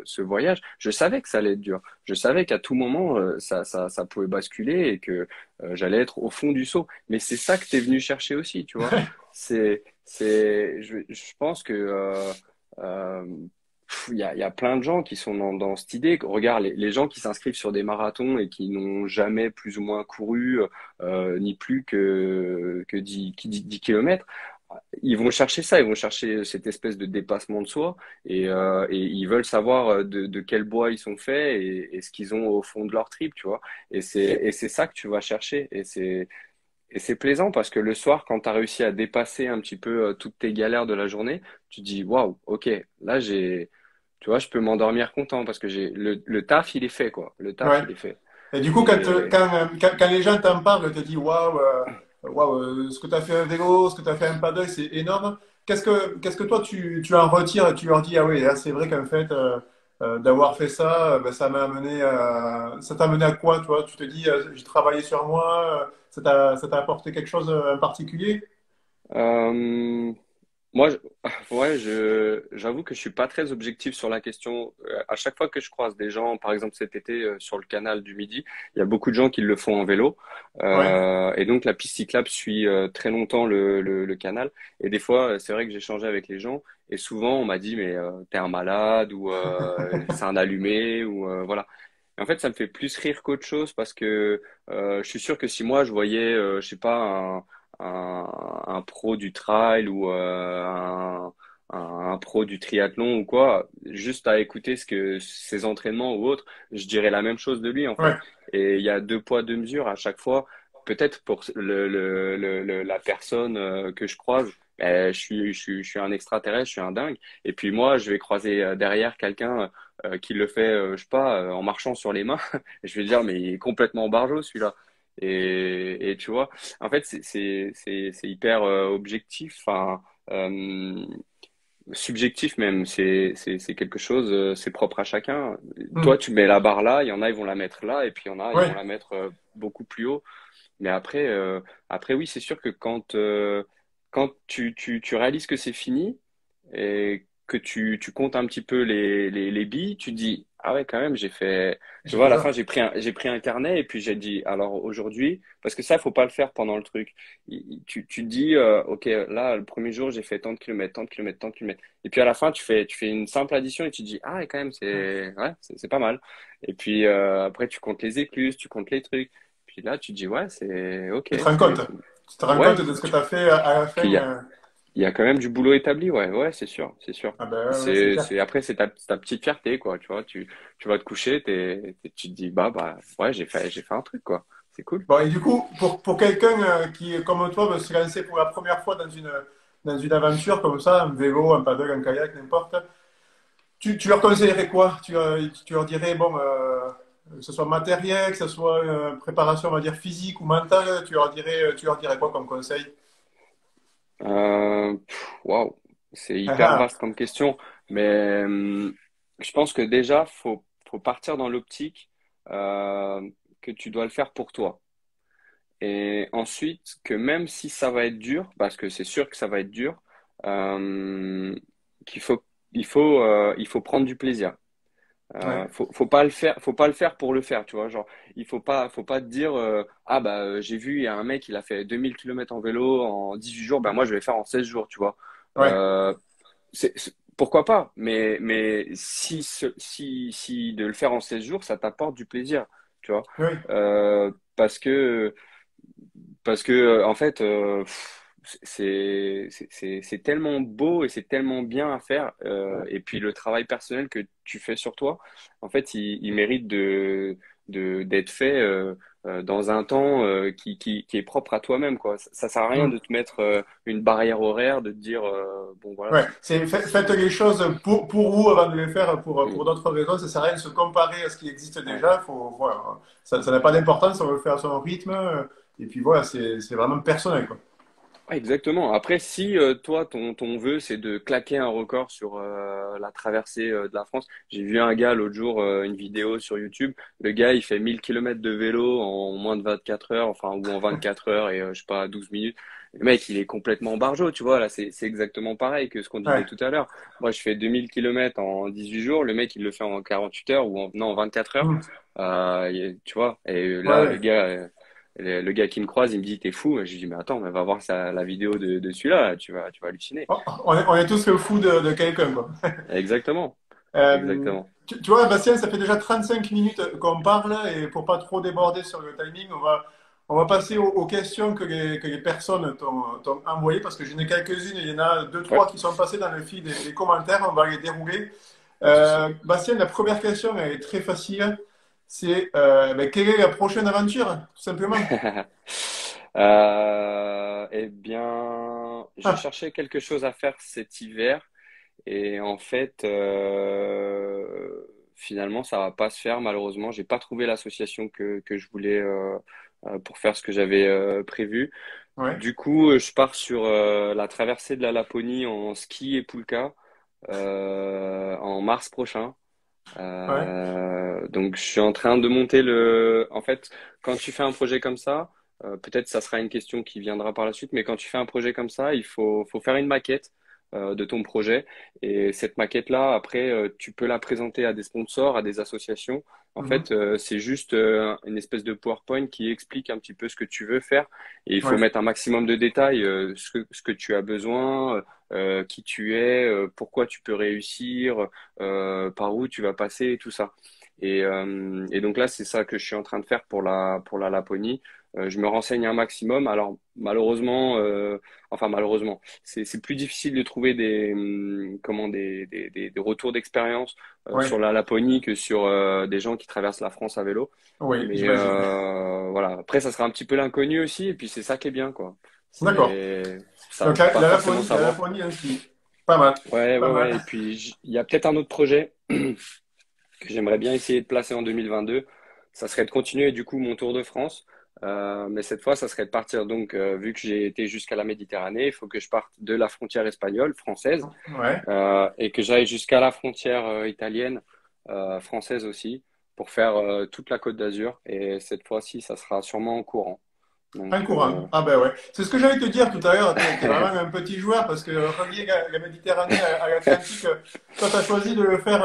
ce voyage, je savais que ça allait être dur. Je savais qu'à tout moment, ça pouvait basculer et que j'allais être au fond du seau. Mais c'est ça que tu es venu chercher aussi, tu vois. Je pense que euh, il y a plein de gens qui sont dans cette idée. Regarde, les gens qui s'inscrivent sur des marathons et qui n'ont jamais plus ou moins couru, ni plus que 10 kilomètres. ils vont chercher ça, ils vont chercher cette espèce de dépassement de soi et ils veulent savoir de quel bois ils sont faits et ce qu'ils ont au fond de leur trip, tu vois. Et c'est ça que tu vas chercher et c'est plaisant parce que le soir, quand tu as réussi à dépasser un petit peu toutes tes galères de la journée, tu te dis waouh, ok, là tu vois, je peux m'endormir content parce que le taf, il est fait, quoi. Le taf, Ouais. il est fait. Et du coup, Et quand les gens t'en parlent, te disent waouh, waouh, ce que tu as fait un vélo, ce que tu as fait un paddle, c'est énorme. Qu'est-ce que toi tu en retires et tu leur dis, ah oui, là, c'est vrai qu'en fait, d'avoir fait ça, ben, ça t'a amené à quoi, toi? Tu te dis, j'ai travaillé sur moi, ça t'a apporté quelque chose en particulier? euh, moi, ouais, j'avoue que je suis pas très objectif sur la question. À chaque fois que je croise des gens, par exemple cet été sur le canal du Midi, il y a beaucoup de gens qui le font en vélo. Ouais. Et donc la piste cyclable suit très longtemps le canal. Et des fois, c'est vrai que j'ai changé avec les gens. Et souvent, on m'a dit, mais t'es un malade ou c'est un allumé ou voilà. Et en fait, ça me fait plus rire qu'autre chose parce que je suis sûr que si moi je voyais, je sais pas, un pro du trail ou un pro du triathlon ou quoi, juste à écouter ses entraînements ou autres, je dirais la même chose de lui en fait. Ouais. Et il y a deux poids, deux mesures à chaque fois. Peut-être pour la personne que je croise, je suis un extraterrestre, je suis un dingue. Et puis moi, je vais croiser derrière quelqu'un qui le fait, je sais pas, en marchant sur les mains. Et je vais dire, mais il est complètement barjot celui-là. Et tu vois, en fait, c'est hyper objectif, enfin, euh, subjectif même. C'est quelque chose, c'est propre à chacun. Toi, Hmm. tu mets la barre là, il y en a, ils vont la mettre là, et puis il y en a, ils vont Ouais. la mettre beaucoup plus haut. Mais après, oui, c'est sûr que quand tu réalises que c'est fini et que tu comptes un petit peu les billes, tu te dis, ah ouais, quand même, tu J'ai vois, à fait la fin, ça. j'ai pris un carnet et puis j'ai dit, alors aujourd'hui, parce que ça, faut pas le faire pendant le truc. Tu te dis, ok, là, le premier jour, j'ai fait tant de kilomètres, tant de kilomètres, tant de kilomètres. Et puis à la fin, tu fais une simple addition et tu te dis, ah ouais, quand même, c'est pas mal. Et puis après, tu comptes les écluses, tu comptes les trucs. Puis là, tu te dis, ouais, c'est ok, Tu te rends compte. Tu te rends compte ouais, de ce que tu as fait à la fin. qu'il y a quand même du boulot établi, ouais, ouais, c'est sûr, c'est sûr. Ah ben ouais, ouais, c'est clair. Après, c'est ta petite fierté, quoi, tu vois, tu vas te coucher, tu te dis, bah, ouais, j'ai fait un truc, quoi. C'est cool. Bon, et du coup, pour quelqu'un qui, comme toi, veut se lancer pour la première fois dans une aventure comme ça, un vélo, un paddle, un kayak, n'importe, tu leur conseillerais quoi? Tu leur dirais, bon, que ce soit matériel, que ce soit préparation, on va dire, physique ou mentale, tu leur dirais quoi comme conseil? Waouh, c'est Ah, hyper ah. vaste comme question, mais je pense que déjà, faut partir dans l'optique euh, que tu dois le faire pour toi. Et ensuite, que même si ça va être dur, parce que c'est sûr que ça va être dur, euh, qu'il faut, il faut prendre du plaisir. Ouais, Faut pas le faire pour le faire, tu vois. Genre, il faut pas te dire, ah bah j'ai vu, il y a un mec, il a fait 2000 kilomètres en vélo en 18 jours, bah moi je vais faire en 16 jours, tu vois. ouais, Pourquoi pas? Mais si de le faire en 16 jours, ça t'apporte du plaisir, tu vois. oui, Parce que en fait, c'est tellement beau et c'est tellement bien à faire. Et puis le travail personnel que tu fais sur toi, en fait, il mérite d'être fait dans un temps qui est propre à toi-même, quoi. Ça sert à rien de hmm, te mettre une barrière horaire, de te dire, bon voilà, ouais. Faites les choses pour vous avant de les faire pour mm, d'autres raisons. Ça sert à rien de se comparer à ce qui existe ouais. déjà. Voilà, ça n'a pas d'importance, on veut le faire à son rythme. Et puis voilà, c'est vraiment personnel, quoi. Ouais, exactement. Après, si toi, ton vœu, c'est de claquer un record sur la traversée de la France, j'ai vu un gars l'autre jour, une vidéo sur YouTube. Le gars, il fait 1000 kilomètres de vélo en moins de 24 heures, enfin, ou en 24 heures et je sais pas, 12 minutes. Le mec, il est complètement barjot, tu vois. Là, c'est exactement pareil que ce qu'on disait Ouais. tout à l'heure. Moi, je fais 2000 kilomètres en 18 jours. Le mec, il le fait en 48 heures ou non, en 24 heures. Hmm. Tu vois. Et Ouais, là, le ouais. gars. Le gars qui me croise, il me dit, t'es fou. Je lui dis, mais attends, mais va voir la vidéo de celui-là, tu vas halluciner. On est tous le fou de quelqu'un, quoi. Exactement. Euh, Exactement. tu vois, Bastien, ça fait déjà 35 minutes qu'on parle et pour pas trop déborder sur le timing, On va passer aux questions que les personnes t'ont envoyées parce que j'en ai quelques-unes. Il y en a deux, Ouais, trois qui sont passées dans le fil des commentaires. On va les dérouler. pas de souci. Bastien, la première question, elle est très facile. C'est ben, quelle est la prochaine aventure, tout simplement? Eh bien, j'ai Ah, cherché quelque chose à faire cet hiver et en fait, finalement, ça va pas se faire malheureusement. J'ai pas trouvé l'association que je voulais pour faire ce que j'avais prévu. ouais, Du coup, je pars sur la traversée de la Laponie en ski et poulka en mars prochain. ouais. Donc, je suis en train de monter le. En fait, quand tu fais un projet comme ça, peut-être ça sera une question qui viendra par la suite, mais quand tu fais un projet comme ça, faut faire une maquette de ton projet. Et cette maquette-là, après, tu peux la présenter à des sponsors, à des associations. En Mhm, fait, c'est juste une espèce de PowerPoint qui explique un petit peu ce que tu veux faire. Et il faut ouais, mettre un maximum de détails, ce que tu as besoin, qui tu es, pourquoi tu peux réussir par où tu vas passer et tout ça. Et donc là, c'est ça que je suis en train de faire pour la Laponie. Je me renseigne un maximum. Alors malheureusement, enfin malheureusement, c'est plus difficile de trouver des retours d'expérience sur ouais, la Laponie que sur des gens qui traversent la France à vélo. oui, Mais j'imagine. voilà. Après, ça sera un petit peu l'inconnu aussi, et puis c'est ça qui est bien, quoi. D'accord. Ça Donc faut pas forcément La savoir. Laponie ainsi. Pas mal, Ouais, pas ouais, mal. ouais. Et puis, il y a peut-être un autre projet que j'aimerais bien essayer de placer en 2022. Ça serait de continuer du coup mon Tour de France. Mais cette fois, ça serait de partir. Donc, vu que j'ai été jusqu'à la Méditerranée, il faut que je parte de la frontière espagnole, française, Ouais. et que j'aille jusqu'à la frontière italienne, française aussi, pour faire toute la Côte d'Azur. Et cette fois-ci, ça sera sûrement en courant. Un Donc, courant. Ah ben ouais. C'est ce que j'allais te dire tout à l'heure. T'es vraiment un petit joueur parce que relier la Méditerranée à l'Atlantique, toi t'as choisi de le faire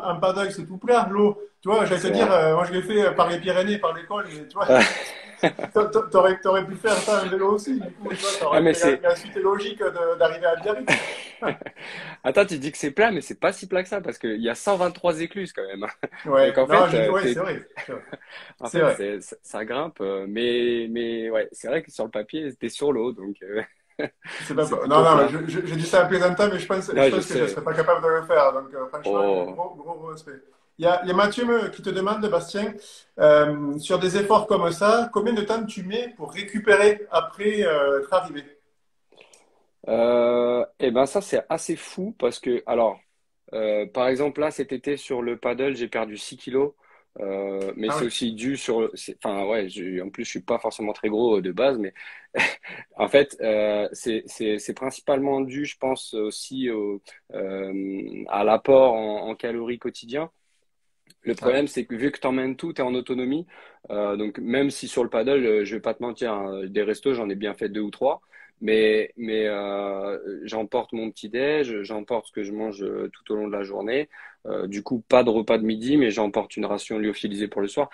en paddle, c'est tout plat, l'eau. Tu vois, j'allais te c'est dire, vrai. moi je l'ai fait par les Pyrénées, par l'école, mais tu vois, t'aurais pu faire ça en vélo aussi. Du coup, tu vois, ça Ah, aurait mais été c'est. la suite logique d'arriver à Biarritz. Attends, tu dis que c'est plat, mais c'est pas si plat que ça parce qu'il y a 123 écluses quand même. Donc Ouais, en non, fait, ouais, c'est vrai. C'est vrai. en C'est fait, vrai. ça grimpe, mais ouais, c'est vrai que sur le papier, c'était sur l'eau, donc C'est pas... c'est Non, plutôt non, plat. j'ai dit ça à plaisantin, mais je Non, je pense que je ne sais. serais pas capable de le faire. Donc, franchement, Oh. gros, gros, gros respect. Il y a Mathieu qui te demande, Bastien, sur des efforts comme ça, combien de temps tu mets pour récupérer après être arrivé? Eh ben ça, c'est assez fou parce que, alors, par exemple, là, cet été, sur le paddle, j'ai perdu 6 kilos. Mais Ah c'est oui, aussi dû sur, enfin ouais, en plus je suis pas forcément très gros de base, mais en fait c'est principalement dû, je pense aussi à l'apport en calories quotidien. Le ouais, problème, c'est que vu que tu emmènes tout, tu es en autonomie. Donc, même si sur le paddle, je vais pas te mentir, hein, des restos, j'en ai bien fait deux ou trois. Mais j'emporte mon petit-déj, j'emporte ce que je mange tout au long de la journée. Du coup, pas de repas de midi, mais j'emporte une ration lyophilisée pour le soir.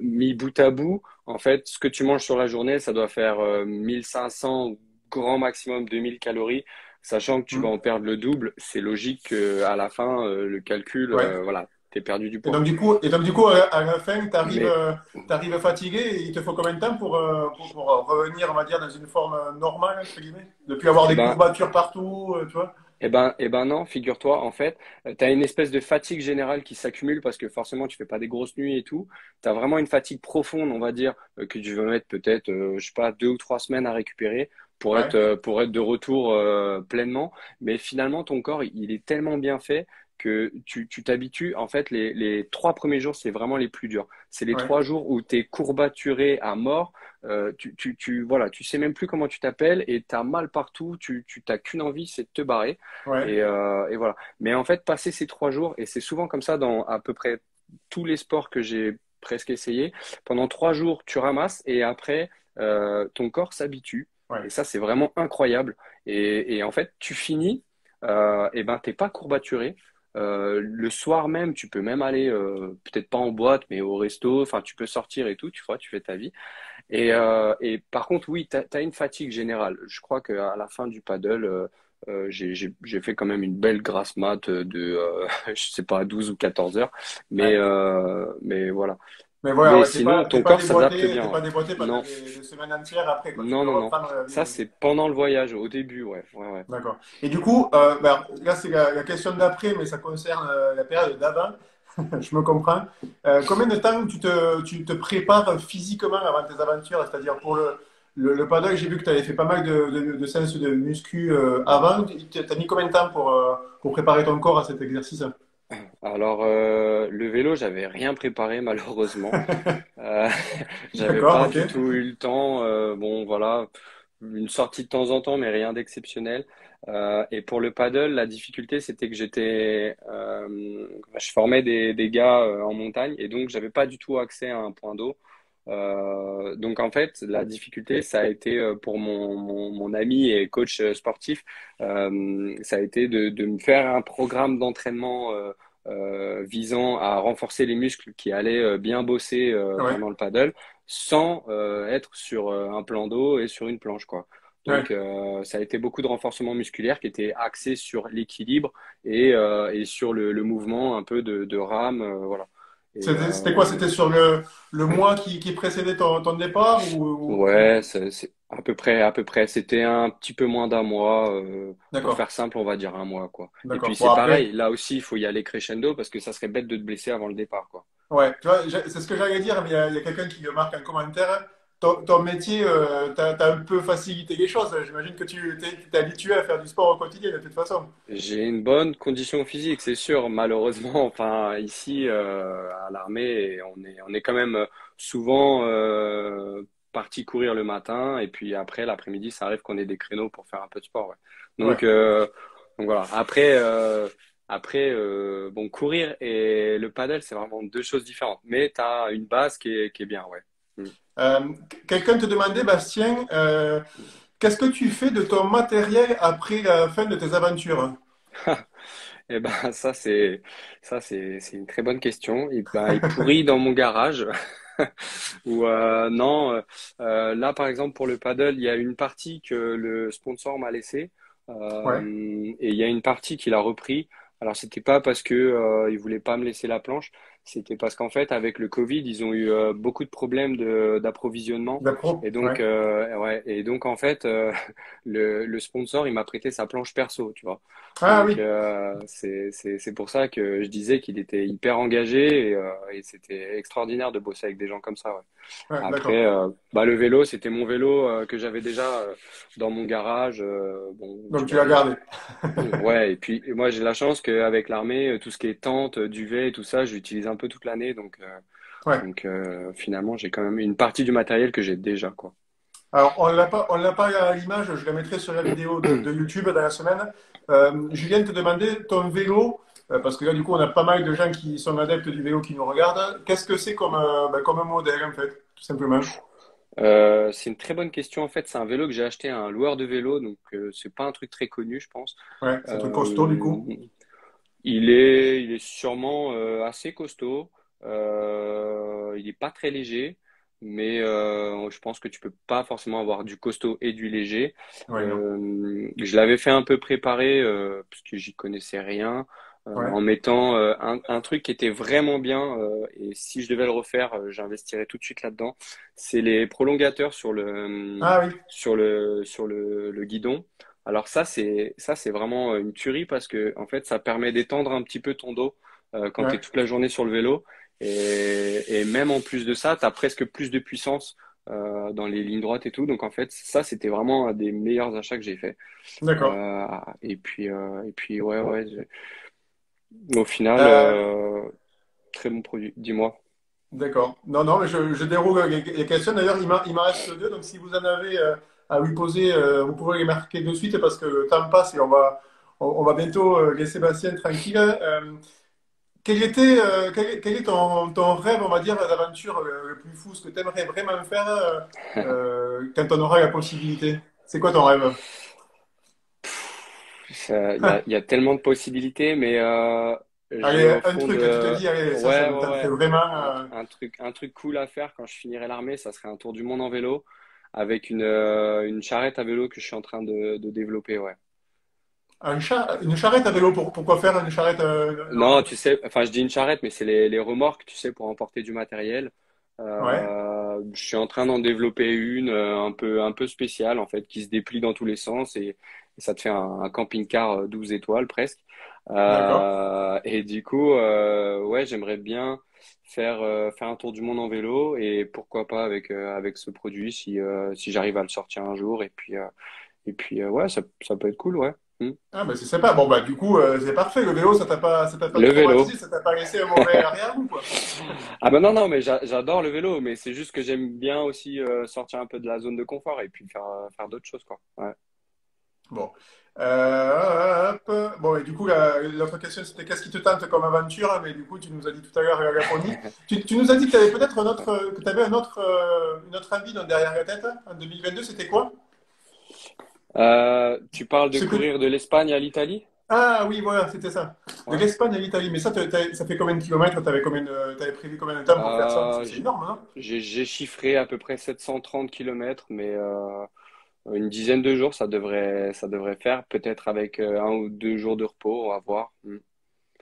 Mis bout à bout, en fait, ce que tu manges sur la journée, ça doit faire 1500 ou grand maximum 2000 calories. Sachant que tu vas hmm, en perdre le double, c'est logique qu'à la fin, le calcul, ouais. voilà, t'es perdu du Et poids. donc, du coup à la fin, Mais t'arrives fatigué et il te faut combien de temps pour revenir, on va dire, dans une forme normale, entre guillemets? De plus avoir eh des ben, courbatures partout, tu vois? eh ben non, figure-toi, en fait, tu as une espèce de fatigue générale qui s'accumule parce que forcément, tu fais pas des grosses nuits et tout. Tu as vraiment une fatigue profonde, on va dire, que tu vas mettre peut-être, je sais pas, 2 ou 3 semaines à récupérer Ouais, pour être de retour pleinement. Mais finalement, ton corps, il est tellement bien fait que tu t'habitues. En fait, les 3 premiers jours, c'est vraiment les plus durs. C'est les ouais, 3 jours où tu es courbaturé à mort. Voilà, tu sais même plus comment tu t'appelles et tu as mal partout. Tu t'as qu'une envie, c'est de te barrer. ouais, Et voilà. Mais en fait, passer ces 3 jours, et c'est souvent comme ça dans à peu près tous les sports que j'ai presque essayé, pendant 3 jours, tu ramasses et après, ton corps s'habitue. Et ouais, ça, c'est vraiment incroyable. Et en fait, tu finis, et ben, t'es pas courbaturé. Le soir même, tu peux même aller, peut-être pas en boîte, mais au resto. Enfin, tu peux sortir et tout. Tu vois, tu fais ta vie. Et par contre, oui, tu as une fatigue générale. Je crois qu'à la fin du paddle, j'ai fait quand même une belle grasse mat je sais pas, 12 ou 14 heures. ouais. Mais voilà. Mais voilà, Mais ouais, sinon, t'es ton pas corps s'adapte déboîté, t'es bien, pas ouais. déboîté pendant Non, des semaines entières après, quoi. Tu peux non, non, non. reprendre Ça, c'est pendant le voyage, au début, ouais, ouais, ouais. D'accord. Et du coup, ben, là, c'est la question d'après, mais ça concerne la période d'avant. Je me comprends. Combien de temps tu te prépares physiquement avant tes aventures? C'est-à-dire pour le paddle, j'ai vu que tu avais fait pas mal de séances de muscu avant. Tu as mis combien de temps pour préparer ton corps à cet exercice? Alors, le vélo, j'avais rien préparé, malheureusement. Euh, j'avais D'accord, pas ok. du tout eu le temps. Bon, voilà, une sortie de temps en temps, mais rien d'exceptionnel. Et pour le paddle, la difficulté, c'était que je formais des gars en montagne, et donc j'avais pas du tout accès à un point d'eau. Donc en fait, la difficulté, ça a été pour mon ami et coach sportif, ça a été de me faire un programme d'entraînement visant à renforcer les muscles qui allaient bien bosser Ouais, pendant le paddle sans être sur un plan d'eau et sur une planche, quoi. ouais. Donc ça a été beaucoup de renforcement musculaire qui était axé sur l'équilibre et sur le mouvement un peu de rame, voilà. Et C'était quoi? C'était sur le mois qui précédait ton départ ouais, c'est à peu près. C'était un petit peu moins d'un mois. Pour D'accord, faire simple, on va dire un mois, quoi. Et puis d'accord. Bon, c'est après. pareil, là aussi, il faut y aller crescendo parce que ça serait bête de te blesser avant le départ, quoi. Ouais, tu vois, c'est ce que j'allais dire, mais il y a quelqu'un qui me marque un commentaire. Ton métier, t'as un peu facilité les choses. J'imagine que tu t'es habitué à faire du sport au quotidien de toute façon. J'ai une bonne condition physique, c'est sûr. Malheureusement, enfin ici à l'armée, on est quand même souvent parti courir le matin et puis après l'après-midi, ça arrive qu'on ait des créneaux pour faire un peu de sport. Ouais. Ouais. Donc donc voilà. Après bon courir et le paddle, c'est vraiment deux choses différentes. Mais tu as une base qui est bien, ouais. Mm. Euh, Quelqu'un te demandait, Bastien, qu'est-ce que tu fais de ton matériel après la fin de tes aventures? Eh ben c'est une très bonne question. Et ben il pourrit dans mon garage. Ou non, là par exemple pour le paddle, il y a une partie que le sponsor m'a laissée Ouais, et il y a une partie qu'il a repris. Alors c'était pas parce que il voulait pas me laisser la planche, c'était parce qu'en fait avec le Covid, ils ont eu beaucoup de problèmes d'approvisionnement d'appro, et donc ouais. ouais et donc en fait le sponsor il m'a prêté sa planche perso, tu vois. Ah Donc oui, c'est pour ça que je disais qu'il était hyper engagé et c'était extraordinaire de bosser avec des gens comme ça, ouais. ouais, d'accord. Après, bah, le vélo, c'était mon vélo que j'avais déjà dans mon garage. Bon, Donc tu tu l'as l'avais. gardé. Ouais, et puis moi j'ai la chance qu'avec l'armée, tout ce qui est tente, duvet et tout ça, je l'utilise un peu toute l'année. Ouais. Finalement, j'ai quand même une partie du matériel que j'ai déjà, quoi. Alors, on l'a pas à l'image, je la mettrai sur la vidéo de YouTube dans la semaine. Julien te demandait ton vélo, parce que là, du coup, on a pas mal de gens qui sont adeptes du vélo qui nous regardent. Qu'est-ce que c'est comme, comme modèle, en fait, tout simplement? C'est une très bonne question. En fait, c'est un vélo que j'ai acheté à un loueur de vélo, donc c'est pas un truc très connu, je pense. Ouais, c'est un truc costaud, du Euh, coup. il est sûrement assez costaud. Il est pas très léger, mais je pense que tu peux pas forcément avoir du costaud et du léger. Ouais, non. Je l'avais fait un peu préparer parce que j'y connaissais rien. Ouais. En mettant un truc qui était vraiment bien et si je devais le refaire, j'investirais tout de suite là-dedans. C'est les prolongateurs Ah oui, sur le guidon. Alors ça c'est vraiment une tuerie parce que en fait ça permet d'étendre un petit peu ton dos quand tu es ouais. toute la journée sur le vélo et même en plus de ça, tu as presque plus de puissance dans les lignes droites et tout. Donc en fait, ça c'était vraiment un des meilleurs achats que j'ai fait. D'accord. Et puis ouais ouais, au final Euh, très bon produit. Dis-moi. d'accord. Non, non, mais je déroule les questions. D'ailleurs, il m'en reste deux, donc si vous en avez à lui poser, vous pouvez les marquer de suite parce que le temps passe et on va bientôt laisser Sébastien tranquille. Quel est ton rêve, on va dire, d'aventure le plus fou, ce que tu aimerais vraiment faire quand on aura la possibilité? C'est quoi ton rêve? Il y a tellement de possibilités, mais j'ai Allez, au un fond truc que tu te de dis, allez, ça ouais me ouais tenterait ouais vraiment. un truc cool à faire quand je finirai l'armée, ça serait un tour du monde en vélo avec une charrette à vélo que je suis en train de développer, ouais. Une charrette à vélo, pourquoi faire une charrette Non, tu sais, enfin je dis une charrette, mais c'est les remorques, tu sais, pour emporter du matériel. Ouais. Je suis en train d'en développer une un peu spéciale en fait, qui se déplie dans tous les sens et ça te fait un camping-car 12 étoiles presque. D'accord. Et du coup, ouais, j'aimerais bien faire un tour du monde en vélo et pourquoi pas avec ce produit si j'arrive à le sortir un jour. Et puis ouais, ça peut être cool, ouais. Mm. Ah, ben c'est sympa. Bon, bah, du coup, c'est parfait. Le vélo, ça t'a pas Le vélo. traumatisé, ça t'a pas laissé un mauvais arrière-goût, quoi. Ah ben non, non, mais j'adore le vélo, mais c'est juste que j'aime bien aussi sortir un peu de la zone de confort et puis faire d'autres choses, quoi. Ouais. Bon. Hop. Bon, et du coup, l'autre question, c'était qu'est-ce qui te tente comme aventure? Mais du coup, tu nous as dit tout à l'heure la Laponie. Tu nous as dit que tu avais peut-être que tu avais une autre envie derrière la tête en 2022, c'était quoi? Tu parles de Ce que... courir de l'Espagne à l'Italie? Ah oui, voilà, c'était ça. De Ouais. l'Espagne à l'Italie. Mais ça, ça fait combien de kilomètres? T'avais prévu combien de temps pour faire ça? Parce que Euh, c'est j- énorme, hein? j'ai chiffré à peu près 730 kilomètres, mais une dizaine de jours, ça devrait faire, peut-être avec 1 ou 2 jours de repos, on va voir. Mm.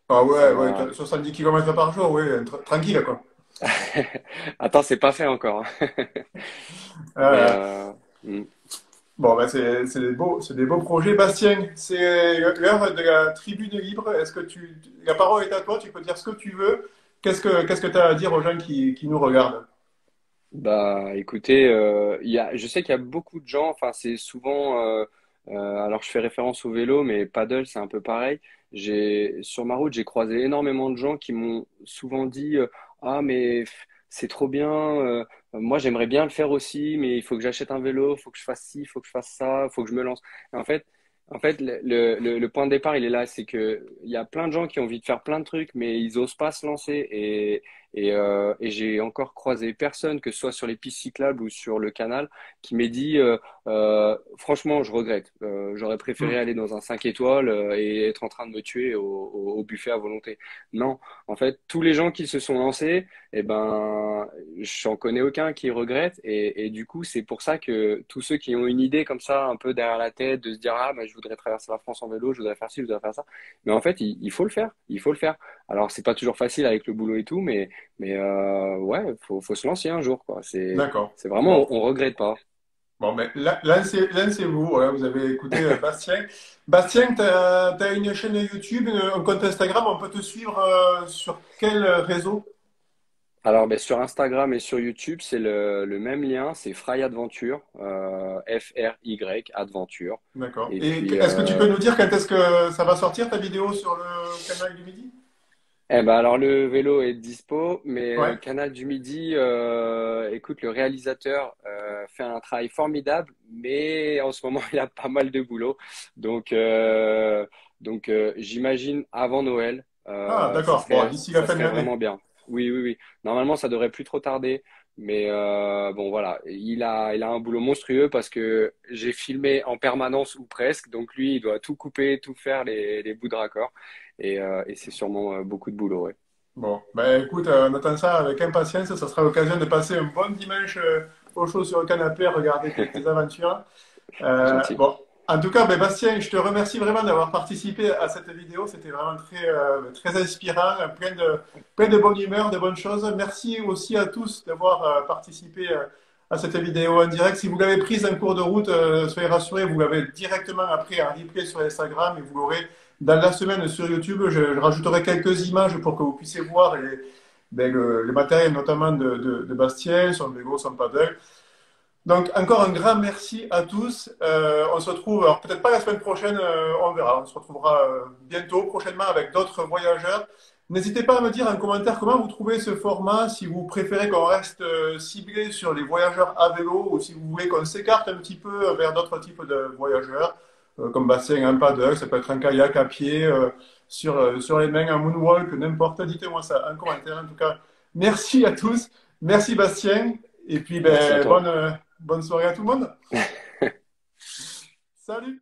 Ah ouais, ouais, Euh, 70 kilomètres par jour, oui, tranquille, quoi. Attends, c'est pas fait encore, hein. Mais Euh, mm. bon, ben c'est des beaux projets. Bastien, c'est l'heure de la tribune libre. La parole est à toi, tu peux dire ce que tu veux. Qu'est-ce que tu as à dire aux gens qui nous regardent? Bah, écoutez, je sais qu'il y a beaucoup de gens, enfin, c'est souvent, alors je fais référence au vélo, mais paddle, c'est un peu pareil. Sur ma route, j'ai croisé énormément de gens qui m'ont souvent dit, ah, mais c'est trop bien, moi j'aimerais bien le faire aussi, mais il faut que j'achète un vélo, il faut que je fasse ci, il faut que je fasse ça, il faut que je me lance. Et en fait, le point de départ, il est là, c'est que il y a plein de gens qui ont envie de faire plein de trucs, mais ils osent pas se lancer. Et j'ai encore croisé personne, que ce soit sur les pistes cyclables ou sur le canal, qui m'ait dit franchement, je regrette. J'aurais préféré Hmm. aller dans un 5 étoiles et être en train de me tuer au buffet à volonté. Non, en fait, tous les gens qui se sont lancés, eh ben, j'en connais aucun qui regrette. Et du coup, c'est pour ça que tous ceux qui ont une idée comme ça, un peu derrière la tête, de se dire, ah, ben, je voudrais traverser la France en vélo, je voudrais faire ci, je voudrais faire ça. Mais en fait, il faut le faire. Il faut le faire. Alors, c'est pas toujours facile avec le boulot et tout, mais ouais, faut se lancer un jour, quoi. D'accord. C'est vraiment, Bon. on regrette pas. Bon, mais lancez-vous. Voilà, vous avez écouté Bastien. Bastien, tu as une chaîne YouTube, un compte Instagram. On peut te suivre sur quel réseau? Alors, ben, sur Instagram et sur YouTube, c'est le même lien, c'est Fry Adventure, Fry Adventure. D'accord. Et Et puis, est-ce que tu peux nous dire quand est-ce que ça va sortir ta vidéo sur le canal du Midi? eh ben, alors le vélo est dispo, mais le Ouais. canal du Midi, écoute, le réalisateur fait un travail formidable, mais en ce moment, il a pas mal de boulot. Donc, j'imagine avant Noël, Ah, ça d'accord. Bon, serait, d'ici la ça fin de serait l'année. vraiment bien. Oui, oui, oui. Normalement, ça devrait plus trop tarder. Mais bon, voilà, il a un boulot monstrueux parce que j'ai filmé en permanence ou presque. Donc lui, il doit tout couper, tout faire les bouts de raccord. Et c'est sûrement beaucoup de boulot, ouais. Bon, ben écoute, on attend ça avec impatience. Ça sera l'occasion de passer un bon dimanche au chaud sur le canapé à regarder tes aventures. Gentil. Bon, en tout cas, ben, Bastien, je te remercie vraiment d'avoir participé à cette vidéo. C'était vraiment très inspirant, plein de bonne humeur, de bonnes choses. Merci aussi à tous d'avoir participé à cette vidéo en direct. Si vous l'avez prise en cours de route, soyez rassurés, vous l'avez directement après en replay sur Instagram et vous l'aurez dans la semaine sur YouTube. Je rajouterai quelques images pour que vous puissiez voir le matériel notamment de Bastien, son vélo, son paddle. Donc, encore un grand merci à tous. On se retrouve, alors peut-être pas la semaine prochaine, on verra. On se retrouvera bientôt, prochainement, avec d'autres voyageurs. N'hésitez pas à me dire en commentaire comment vous trouvez ce format, si vous préférez qu'on reste ciblé sur les voyageurs à vélo ou si vous voulez qu'on s'écarte un petit peu vers d'autres types de voyageurs, comme bassin, un paddle, ça peut être un kayak à pied, sur les mains, un moonwalk, n'importe. Dites-moi ça en commentaire. En tout cas, merci à tous. Merci Bastien. Et puis, Merci à ben, toi. bonne soirée à tout le monde. Salut!